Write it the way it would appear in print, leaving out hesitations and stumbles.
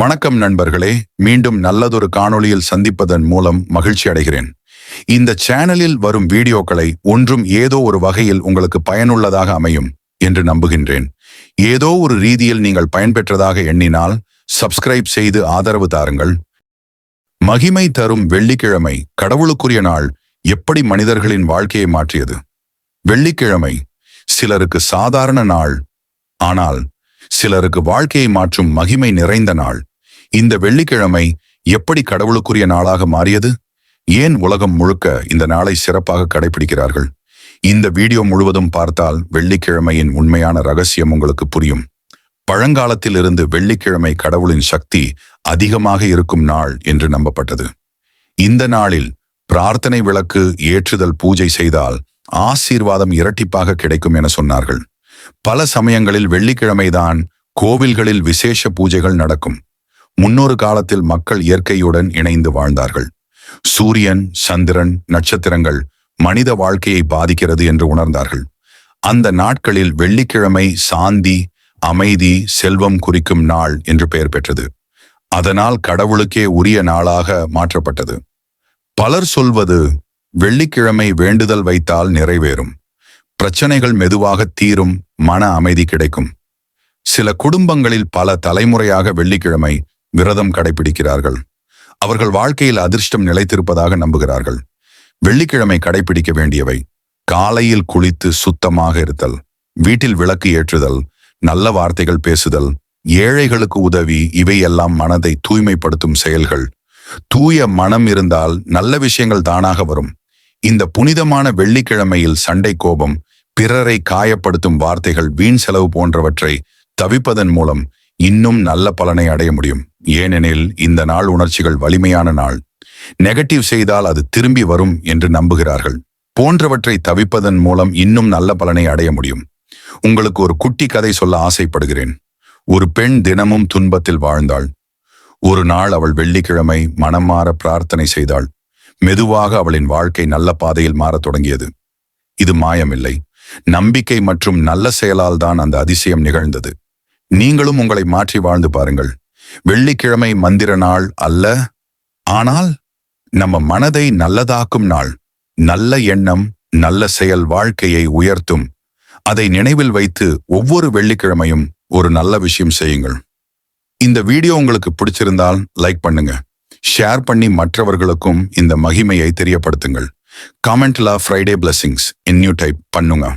வணக்கம் நண்பர்களே, மீண்டும் நல்லதொரு காணொளியில் சந்திப்பதன் மூலம் மகிழ்ச்சி அடைகிறேன். இந்த சேனலில் வரும் வீடியோக்களை ஒன்றும் ஏதோ ஒரு வகையில் உங்களுக்கு பயனுள்ளதாக அமையும் என்று நம்புகின்றேன். ஏதோ ஒரு ரீதியில் நீங்கள் பயன்பெற்றதாக எண்ணினால் சப்ஸ்கிரைப் செய்து ஆதரவு தாருங்கள். மகிமை தரும் வெள்ளிக்கிழமை, கடவுளுக்குரிய நாள் எப்படி மனிதர்களின் வாழ்க்கையை மாற்றியது? வெள்ளிக்கிழமை சிலருக்கு சாதாரண நாள், ஆனால் சிலருக்கு வாழ்க்கையை மாற்றும் மகிமை நிறைந்த நாள். இந்த வெள்ளிக்கிழமை எப்படி கடவுளுக்குரிய நாளாக மாறியது? ஏன் உலகம் முழுக்க இந்த நாளை சிறப்பாக கடைபிடிக்கிறார்கள்? இந்த வீடியோ முழுவதும் பார்த்தால் வெள்ளிக்கிழமையின் உண்மையான ரகசியம் உங்களுக்கு புரியும். பழங்காலத்தில் இருந்து வெள்ளிக்கிழமை கடவுளின் சக்தி அதிகமாக இருக்கும் நாள் என்று நம்பப்பட்டது. இந்த நாளில் பிரார்த்தனை விளக்கு ஏற்றுதல் பூஜை செய்தால் ஆசீர்வாதம் இரட்டிப்பாக கிடைக்கும் என சொன்னார்கள். பல சமயங்களில் வெள்ளிக்கிழமைதான் கோவில்களில் விசேஷ பூஜைகள் நடக்கும். முன்னொரு காலத்தில் மக்கள் இயற்கையுடன் இணைந்து வாழ்ந்தார்கள். சூரியன், சந்திரன், நட்சத்திரங்கள் மனித வாழ்க்கையை பாதிக்கிறது என்று உணர்ந்தார்கள். அந்த நாட்களில் வெள்ளிக்கிழமை சாந்தி, அமைதி, செல்வம் குறிக்கும் நாள் என்று பெயர் பெற்றது. அதனால் கடவுளுக்கே உரிய நாளாக மாற்றப்பட்டது. பலர் சொல்வது, வெள்ளிக்கிழமை வேண்டுதல் வைத்தால் நிறைவேறும், பிரச்சனைகள் மெதுவாக தீரும், மன அமைதி கிடைக்கும். சில குடும்பங்களில் பல தலைமுறையாக வெள்ளிக்கிழமை விரதம் கடைபிடிக்கிறார்கள். அவர்கள் வாழ்க்கையில் அதிர்ஷ்டம் நிலைத்திருப்பதாக நம்புகிறார்கள். வெள்ளிக்கிழமை கடைபிடிக்க வேண்டியவை: காலையில் குளித்து சுத்தமாக இருத்தல், வீட்டில் விளக்கு ஏற்றுதல், நல்ல வார்த்தைகள் பேசுதல், ஏழைகளுக்கு உதவி. இவையெல்லாம் மனதை தூய்மைப்படுத்தும் செயல்கள். தூய மனம் இருந்தால் நல்ல விஷயங்கள் தானாக வரும். இந்த புனிதமான வெள்ளிக்கிழமையில் சண்டை, கோபம், பிறரை காயப்படுத்தும் வார்த்தைகள், வீண் செலவு போன்றவற்றை தவிப்பதன் மூலம் இன்னும் நல்ல பலனை அடைய முடியும். ஏனெனில் இந்த நாள் உணர்ச்சிகள் வலிமையான நாள். நெகட்டிவ் செய்தால் அது திரும்பி வரும் என்று நம்புகிறார்கள். போன்றவற்றை தவிப்பதன் மூலம் இன்னும் நல்ல பலனை அடைய முடியும். உங்களுக்கு ஒரு குட்டி கதை சொல்ல ஆசைப்படுகிறேன். ஒரு பெண் தினமும் துன்பத்தில் வாழ்ந்தாள். ஒரு நாள் அவள் வெள்ளிக்கிழமை மனம் மாற பிரார்த்தனை செய்தாள். மெதுவாக அவளின் வாழ்க்கை நல்ல பாதையில் மாறத் தொடங்கியது. இது மாயமில்லை, நம்பிக்கை மற்றும் நல்ல செயலால் தான் அந்த அதிசயம் நிகழ்ந்தது. நீங்களும் உங்களை மாற்றி வாழ்ந்து பாருங்கள். வெள்ளிக்கிழமை மந்திர நாள் அல்ல, ஆனால் நம்ம மனதை நல்லதாக்கும் நாள். நல்ல எண்ணம், நல்ல செயல் வாழ்க்கையை உயர்த்தும். அதை நினைவில் வைத்து ஒவ்வொரு வெள்ளிக்கிழமையும் ஒரு நல்ல விஷயம் செய்யுங்கள். இந்த வீடியோ உங்களுக்கு பிடிச்சிருந்தால் லைக் பண்ணுங்க, ஷேர் பண்ணி மற்றவர்களுக்கும் இந்த மகிமையை தெரியப்படுத்துங்கள். கமெண்ட்ல ஃப்ரைடே பிளெஸிங்ஸ் இன் நியூ டைப் பண்ணுங்க.